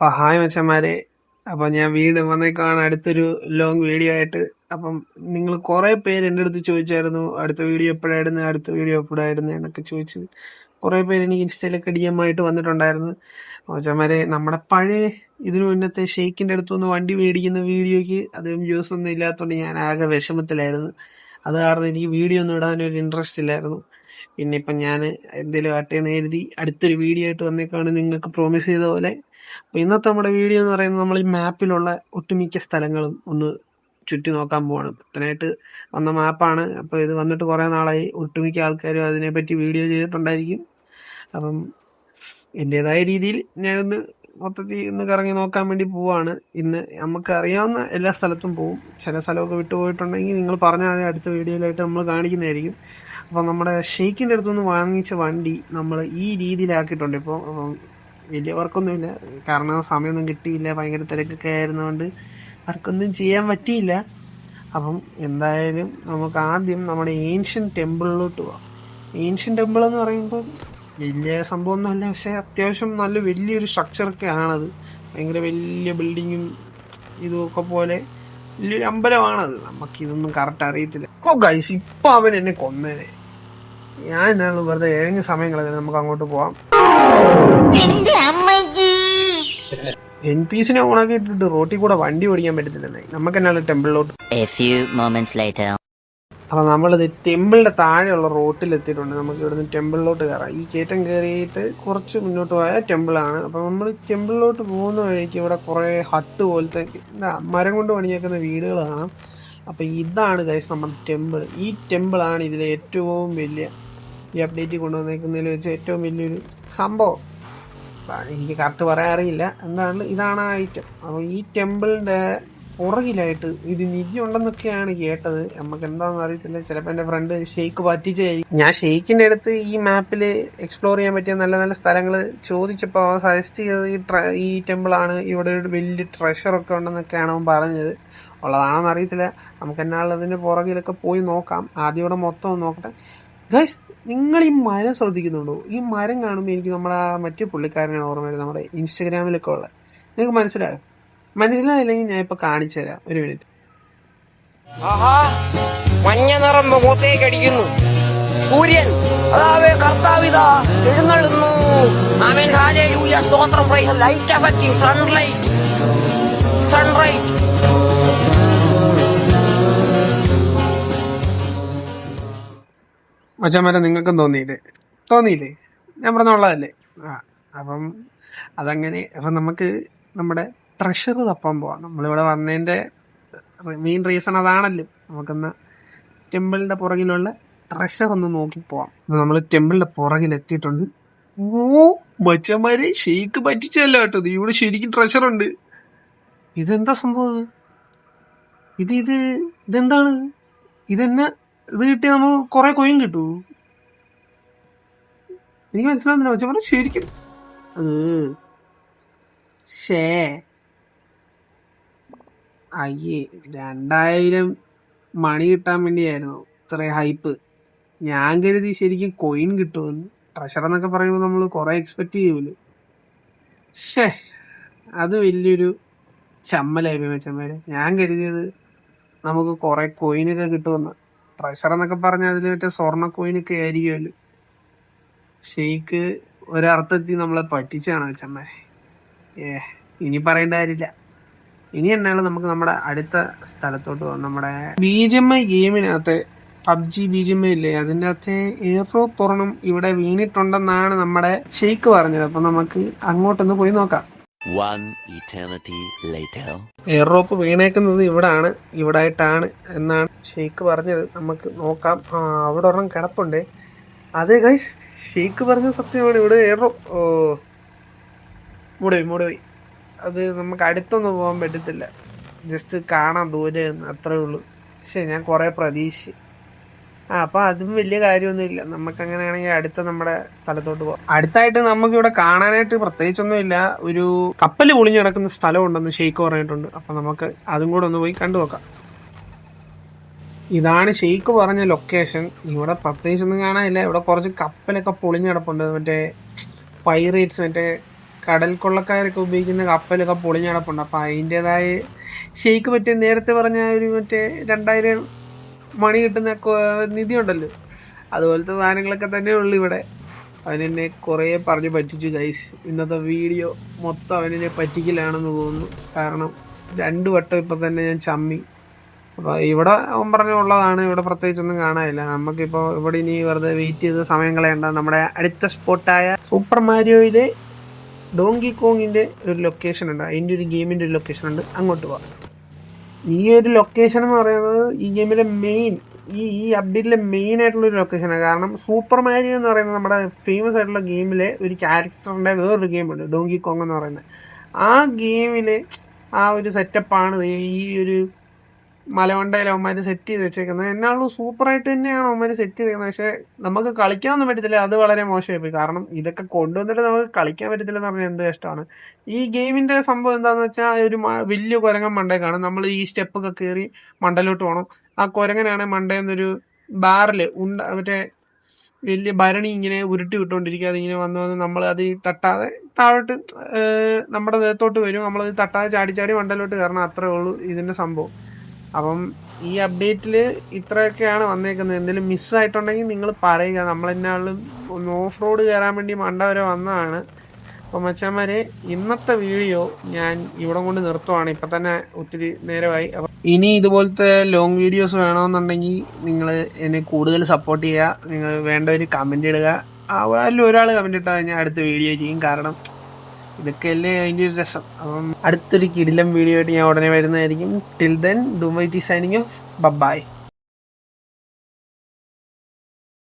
Hi മച്ചന്മാരെ. അപ്പം ഞാൻ വീണ്ടും വന്നേക്കാണ് അടുത്തൊരു ലോങ് വീഡിയോ ആയിട്ട്. അപ്പം നിങ്ങൾ കുറേ പേര് എൻ്റെ അടുത്ത് ചോദിച്ചായിരുന്നു അടുത്ത വീഡിയോ എപ്പോഴായിരുന്നു എന്നൊക്കെ ചോദിച്ച് കുറേ പേര് എനിക്ക് ഇൻസ്റ്റയിലൊക്കെ DM ആയിട്ട് വന്നിട്ടുണ്ടായിരുന്നു. മച്ചന്മാരെ, നമ്മുടെ പഴയ ഇതിനു മുന്നത്തെ ഷെയ്ക്കിൻ്റെ അടുത്തുനിന്ന് വണ്ടി മേടിക്കുന്ന വീഡിയോയ്ക്ക് അധികം വ്യൂസ് ഒന്നും ഇല്ലാത്തതുകൊണ്ട് ഞാൻ ആകെ വിഷമത്തിലായിരുന്നു. അത് കാരണം എനിക്ക് വീഡിയോ ഒന്നും ഇടാനൊരു ഇൻട്രസ്റ്റ് ഇല്ലായിരുന്നു. പിന്നെ ഇപ്പം ഞാൻ എന്തെങ്കിലും ആട്ടേന്ന് എഴുതി അടുത്തൊരു വീഡിയോ ആയിട്ട് വന്നേക്കാണ്, നിങ്ങൾക്ക് പ്രോമിസ് ചെയ്ത പോലെ. അപ്പോൾ ഇന്നത്തെ നമ്മുടെ വീഡിയോ എന്ന് പറയുന്നത് നമ്മൾ ഈ മാപ്പിലുള്ള ഒട്ടുമിക്ക സ്ഥലങ്ങളും ഒന്ന് ചുറ്റി നോക്കാൻ പോവാണ്. പുത്തനായിട്ട് വന്ന മാപ്പാണ്. അപ്പോൾ ഇത് വന്നിട്ട് കുറേ നാളായി. ഒട്ടുമിക്ക ആൾക്കാരും അതിനെപ്പറ്റി വീഡിയോ ചെയ്തിട്ടുണ്ടായിരിക്കും. അപ്പം എൻ്റേതായ രീതിയിൽ ഞാനൊന്ന് മൊത്തത്തിൽ ഒന്ന് കറങ്ങി നോക്കാൻ വേണ്ടി പോവാണ്. ഇന്ന് നമുക്ക് അറിയാവുന്ന എല്ലാ സ്ഥലത്തും പോവും. ചില സ്ഥലമൊക്കെ വിട്ടുപോയിട്ടുണ്ടെങ്കിൽ നിങ്ങൾ പറഞ്ഞാൽ മതി, അടുത്ത വീഡിയോയിലായിട്ട് നമ്മൾ കാണിക്കുന്നതായിരിക്കും. അപ്പോൾ നമ്മുടെ ഷെയ്ക്കിൻ്റെ അടുത്തുനിന്ന് വാങ്ങിച്ച വണ്ടി നമ്മൾ ഈ രീതിയിലാക്കിയിട്ടുണ്ട്. ഇപ്പോൾ വലിയ വർക്കൊന്നുമില്ല, കാരണം സമയമൊന്നും കിട്ടിയില്ല, ഭയങ്കര തിരക്കൊക്കെ ആയിരുന്നുകൊണ്ട് വർക്കൊന്നും ചെയ്യാൻ പറ്റിയില്ല. അപ്പം എന്തായാലും നമുക്ക് ആദ്യം നമ്മുടെ ഏൻഷ്യൻ ടെമ്പിളിലോട്ട് പോവാം. ഏൻഷ്യൻ ടെമ്പിൾ എന്ന് പറയുമ്പോൾ വലിയ സംഭവമൊന്നുമല്ല, പക്ഷേ അത്യാവശ്യം നല്ല വലിയൊരു സ്ട്രക്ചറൊക്കെ ആണത്. ഭയങ്കര വലിയ ബിൽഡിങ്ങും ഇതുമൊക്കെ പോലെ വലിയൊരു അമ്പലമാണത്. നമുക്കിതൊന്നും കറക്റ്റ് അറിയത്തില്ല. ഗൈസ്, ഇപ്പം അവൻ എന്നെ കൊന്നേനെ. ഞാൻ എന്നാണ് വെറുതെ എഴഞ്ഞ സമയം കളഞ്ഞത്. നമുക്ക് അങ്ങോട്ട് പോവാം. NPC ഓണാക്കി ഇട്ടിട്ട് റോട്ടിൽ കൂടെ വണ്ടി ഓടിക്കാൻ പറ്റത്തില്ലെന്നേ. നമുക്ക് എന്നാണ് ടെമ്പിളിലോട്ട്. അപ്പൊ നമ്മളിത് ടെമ്പിളിന്റെ താഴെയുള്ള റോട്ടിൽ എത്തിയിട്ടുണ്ട്. നമുക്ക് ഇവിടുന്ന് ടെമ്പിളിലോട്ട് കയറാം. ഈ കയറ്റം കയറിയിട്ട് കുറച്ച് മുന്നോട്ട് പോയാൽ ടെമ്പിളാണ്. അപ്പൊ നമ്മൾ ടെമ്പിളിലോട്ട് പോകുന്ന വഴിക്ക് ഇവിടെ കുറെ ഹട്ട് പോലത്തെ മരം കൊണ്ട് പണിയേക്കുന്ന വീടുകൾ കാണാം. അപ്പൊ ഇതാണ് ഗൈസ് നമ്മുടെ ടെമ്പിൾ. ഈ ടെമ്പിളാണ് ഇതിലെ ഏറ്റവും വലിയ, ഈ അപ്ഡേറ്റ് കൊണ്ടുവന്നേക്കുന്നതിൽ വെച്ച് ഏറ്റവും വലിയൊരു സംഭവം. എനിക്ക് കറക്റ്റ് പറയാൻ അറിയില്ല എന്താണ്. ഇതാണ് ആ ഐറ്റം. അപ്പോൾ ഈ ടെമ്പിളിൻ്റെ പുറകിലായിട്ട് ഇത് നിധി ഉണ്ടെന്നൊക്കെയാണ് കേട്ടത്. നമുക്ക് എന്താണെന്ന് അറിയത്തില്ല. ചിലപ്പോൾ എൻ്റെ ഫ്രണ്ട് ഷെയ്ക്ക് പറ്റിച്ചായിരിക്കും. ഞാൻ ഷെയ്ക്കിൻ്റെ അടുത്ത് ഈ മാപ്പിൽ എക്സ്പ്ലോർ ചെയ്യാൻ പറ്റിയ നല്ല നല്ല സ്ഥലങ്ങൾ ചോദിച്ചപ്പോൾ അവൻ സജസ്റ്റ് ചെയ്തത് ഈ ടെമ്പിളാണ്. ഇവിടെ ഒരു വലിയ ട്രഷറൊക്കെ ഉണ്ടെന്നൊക്കെയാണ് അവൻ പറഞ്ഞത്. ഉള്ളതാണെന്ന് അറിയത്തില്ല. നമുക്ക് എന്നാളതിൻ്റെ പുറകിലൊക്കെ പോയി നോക്കാം. ആദ്യം ഇവിടെ മൊത്തം നോക്കട്ടെ. ഗൈസ്, നിങ്ങൾ ഈ മരം ശ്രദ്ധിക്കുന്നുണ്ടോ? ഈ മരം കാണുമ്പോൾ എനിക്ക് നമ്മുടെ മറ്റു പുള്ളിക്കാരനാണ് ഓർമ്മ വരുന്നത്, നമ്മുടെ ഇൻസ്റ്റഗ്രാമിലൊക്കെ ഉള്ള. നിങ്ങൾക്ക് മനസ്സിലായില്ലെങ്കിൽ ഞാൻ ഇപ്പൊ കാണിച്ചു തരാം. ഒരു മിനിറ്റ്. മഞ്ഞ നിറം മുഖത്തേക്കടിക്കുന്നു. സൂര്യൻ അതാവേ കർത്താവിതാ എഴുന്നള്ളുന്നു. ആമേൻ, ഹല്ലേലൂയ, സ്തോത്രം, പ്രൈസ്. Light effect, sunlight. മച്ചന്മാരെ, നിങ്ങൾക്കും തോന്നിയില്ലേ? ഞാൻ പറഞ്ഞുള്ളതല്ലേ. അപ്പം അതങ്ങനെ. അപ്പം നമുക്ക് നമ്മുടെ ട്രഷർ തപ്പാൻ പോവാം. നമ്മളിവിടെ വന്നതിൻ്റെ മെയിൻ റീസൺ അതാണല്ലോ. നമുക്കൊന്ന് ടെമ്പിളിൻ്റെ പുറകിലുള്ള ട്രഷർ ഒന്ന് നോക്കി പോവാം. നമ്മൾ ടെമ്പിളിൻ്റെ പുറകിലെത്തിയിട്ടുണ്ട്. മച്ചന്മാരെ, ഷെയ്ക്ക് പറ്റിച്ചല്ല കേട്ടോ. ഇവിടെ ശരിക്കും ട്രഷറുണ്ട്. ഇതെന്താ സംഭവം? ഇതെന്താണ്? ഇതെന്നെ ഇത് കിട്ടിയാൽ നമ്മൾ കുറെ കോയിൻ കിട്ടൂ? എനിക്ക് മനസ്സിലാവുന്നില്ല. പക്ഷെ പറഞ്ഞു ശരിക്കും അയ്യേ, 2000 മണി കിട്ടാൻ വേണ്ടിയായിരുന്നു ഇത്രയും ഹൈപ്പ്. ഞാൻ കരുതി ശരിക്കും കോയിൻ കിട്ടുമെന്ന്. ട്രഷർ എന്നൊക്കെ പറയുമ്പോൾ നമ്മൾ കുറെ എക്സ്പെക്ട് ചെയ്യൂല്ലോ. അത് വലിയൊരു ചമ്മലായി വെച്ചമാര്. ഞാൻ കരുതിയത് നമുക്ക് കുറെ കോയിനൊക്കെ കിട്ടുമെന്ന്. ട്രഷർ എന്നൊക്കെ പറഞ്ഞാൽ അതിൽ മറ്റേ സ്വർണ്ണ കോയിനൊക്കെ ആയിരിക്കുമല്ലോ. ഷെയ്ക്ക് ഒരർത്ഥത്തിൽ നമ്മളെ പറ്റിച്ചാണ് വെച്ചന്മാരെ. ഇനി പറയേണ്ട കാര്യമില്ല. ഇനി എന്നാണ് നമുക്ക് നമ്മുടെ അടുത്ത സ്ഥലത്തോട്ട് പോകാം. നമ്മുടെ BGMI ഗെയിമിനകത്തെ PUBG BGMI ഇല്ലേ, അതിൻ്റെ അകത്തെ എയർഡ്രോപ്പ് ഒരെണ്ണം ഇവിടെ വീണിട്ടുണ്ടെന്നാണ് നമ്മുടെ ഷെയ്ക്ക് പറഞ്ഞത്. അപ്പം നമുക്ക് അങ്ങോട്ടൊന്ന് പോയി നോക്കാം. എയർഡ്രോപ്പ് വീണേക്കുന്നത് ഇവിടായിട്ടാണ് എന്നാണ് ഷെയ്ക്ക് പറഞ്ഞത്. നമുക്ക് നോക്കാം. അവിടെ ഒരെണ്ണം കിടപ്പുണ്ട്. അതെ ഗൈസ്, ഷെയ്ക്ക് പറഞ്ഞത് സത്യമാണ്. ഇവിടെ എയർഡ്രോപ്പ് മൂടി. അത് നമുക്ക് അടുത്തൊന്നും പോകാൻ പറ്റത്തില്ല. ജസ്റ്റ് കാണാൻ ദൂരെ അത്രേ ഉള്ളൂ. ഞാൻ കുറേ പ്രതീക്ഷിച്ച്. അപ്പം അതും വലിയ കാര്യമൊന്നുമില്ല. നമുക്ക് അങ്ങനെയാണെങ്കിൽ അടുത്ത നമ്മുടെ സ്ഥലത്തോട്ട് പോകാം. അടുത്തായിട്ട് നമുക്കിവിടെ കാണാനായിട്ട് പ്രത്യേകിച്ചൊന്നുമില്ല. ഒരു കപ്പൽ പൊളിഞ്ഞു കിടക്കുന്ന സ്ഥലം ഉണ്ടെന്ന് ഷെയ്ക്ക് പറഞ്ഞിട്ടുണ്ട്. അപ്പം നമുക്ക് അതും കൂടെ ഒന്ന് പോയി കണ്ടു നോക്കാം. ഇതാണ് ഷെയ്ക്ക് പറഞ്ഞ ലൊക്കേഷൻ. ഇവിടെ പ്രത്യേകിച്ചൊന്നും കാണാനില്ല. ഇവിടെ കുറച്ച് കപ്പലൊക്കെ പൊളിഞ്ഞു കിടപ്പുണ്ട്. മറ്റേ പൈറേറ്റ്സ്, മറ്റേ കടൽ കൊള്ളക്കാരൊക്കെ ഉപയോഗിക്കുന്ന കപ്പലൊക്കെ പൊളിഞ്ഞ് കിടപ്പുണ്ട്. അപ്പം അതിൻ്റെതായ ഷെയ്ക്ക് പറ്റിയ നേരത്തെ പറഞ്ഞ ഒരു മറ്റേ 2000 മണി കിട്ടുന്ന നിധി ഉണ്ടല്ലോ, അതുപോലത്തെ സാധനങ്ങളൊക്കെ തന്നെ ഉള്ളു ഇവിടെ. അവനെന്നെ കുറേ പറഞ്ഞ് പറ്റിച്ചു ഗൈസ്. ഇന്നത്തെ വീഡിയോ മൊത്തം അവനെന്നെ പറ്റിക്കലാണെന്ന് തോന്നുന്നു. കാരണം 2 വട്ടം ഇപ്പം തന്നെ ഞാൻ ചമ്മി. അപ്പോൾ ഇവിടെ അവൻ പറഞ്ഞുള്ളതാണ്, ഇവിടെ പ്രത്യേകിച്ചൊന്നും കാണാനില്ല. നമുക്കിപ്പോൾ ഇവിടെ ഇനി വെറുതെ വെയിറ്റ് ചെയ്ത് സമയം കളയണ്ട. നമ്മുടെ അടുത്ത സ്പോട്ടായ സൂപ്പർ മാരിയോയിലെ ഡോങ്കി കോങ്ങിൻ്റെ ഒരു ലൊക്കേഷൻ ഉണ്ട്, അതിൻ്റെ ഒരു ഗെയിമിൻ്റെ ഒരു ലൊക്കേഷൻ ഉണ്ട്, അങ്ങോട്ട് പോവാം. ഈ ഒരു ലൊക്കേഷൻ എന്ന് പറയുന്നത് ഈ ഗെയിമിലെ മെയിൻ ഈ അപ്ഡേറ്റിലെ മെയിൻ ആയിട്ടുള്ളൊരു ലൊക്കേഷനാണ്. കാരണം സൂപ്പർ മാരിയോ എന്ന് പറയുന്നത് നമ്മുടെ ഫേമസ് ആയിട്ടുള്ള ഗെയിമിലെ ഒരു ക്യാരക്ടറിൻ്റെ വേറൊരു ഗെയിമുണ്ട്, ഡോങ്കി കോങ് എന്ന് പറയുന്നത്. ആ ഗെയിമിലെ ആ ഒരു സെറ്റപ്പാണ് ഈ ഒരു മലമണ്ടയിൽ അവന്മാർ സെറ്റ് ചെയ്ത് വെച്ചേക്കുന്നത്. എന്നാളും സൂപ്പറായിട്ട് തന്നെയാണ് അവന്മാർ സെറ്റ് ചെയ്തേക്കുന്നത്. പക്ഷേ നമുക്ക് കളിക്കാനൊന്നും പറ്റത്തില്ല, അത് വളരെ മോശമായിപ്പോയി. കാരണം ഇതൊക്കെ കൊണ്ടുവന്നിട്ട് നമുക്ക് കളിക്കാൻ പറ്റത്തില്ലെന്ന് പറഞ്ഞാൽ എന്ത് കഷ്ടമാണ്. ഈ ഗെയിമിൻ്റെ സംഭവം എന്താണെന്ന് വെച്ചാൽ ഒരു വലിയ കുരങ്ങൻ മണ്ടേക്കാണ്. നമ്മൾ ഈ സ്റ്റെപ്പൊക്കെ കയറി മണ്ടയിലോട്ട് പോകണം. ആ കുരങ്ങനാണ് മണ്ടയെന്നൊരു ബാറിൽ മറ്റേ വലിയ ഭരണി ഇങ്ങനെ ഉരുട്ടി വിട്ടുകൊണ്ടിരിക്കുക. അതിങ്ങനെ വന്ന് നമ്മൾ അത് തട്ടാതെ താഴോട്ട് നമ്മുടെ ദേഹത്തോട്ട് വരും. നമ്മളത് തട്ടാതെ ചാടി മണ്ടയിലോട്ട് കയറണം. അത്രേ ഉള്ളൂ ഇതിൻ്റെ സംഭവം. അപ്പം ഈ അപ്ഡേറ്റിൽ ഇത്രയൊക്കെയാണ് വന്നേക്കുന്നത്. എന്തെങ്കിലും മിസ്സായിട്ടുണ്ടെങ്കിൽ നിങ്ങൾ പറയുക. നമ്മളെന്നാളും ഒന്ന് ഓഫ് റോഡ് കയറാൻ വേണ്ടി മണ്ട വരെ വന്നതാണ്. അപ്പോൾ മച്ചാന്മാരെ, ഇന്നത്തെ വീഡിയോ ഞാൻ ഇവിടെ കൊണ്ട് നിർത്തുവാണ്. ഇപ്പം തന്നെ ഒത്തിരി നേരമായി. അപ്പം ഇനി ഇതുപോലത്തെ ലോങ് വീഡിയോസ് വേണമെന്നുണ്ടെങ്കിൽ നിങ്ങൾ എന്നെ കൂടുതൽ സപ്പോർട്ട് ചെയ്യുക. നിങ്ങൾ വേണ്ടവർ കമൻ്റ് ഇടുക. അതിൽ ഒരാൾ കമൻ്റ് ഇട്ടാൽ ഞാൻ അടുത്ത വീഡിയോ ചെയ്യും. കാരണം ഇതൊക്കെയല്ലേ അതിൻ്റെ ഒരു രസം. അപ്പം അടുത്തൊരു കിടിലം വീഡിയോ ആയിട്ട് ഞാൻ ഉടനെ വരുന്നതായിരിക്കും. ടിൽ ദെൻ ഡുമൈറ്റി സൈനിങ് ഓഫ്. ബൈ.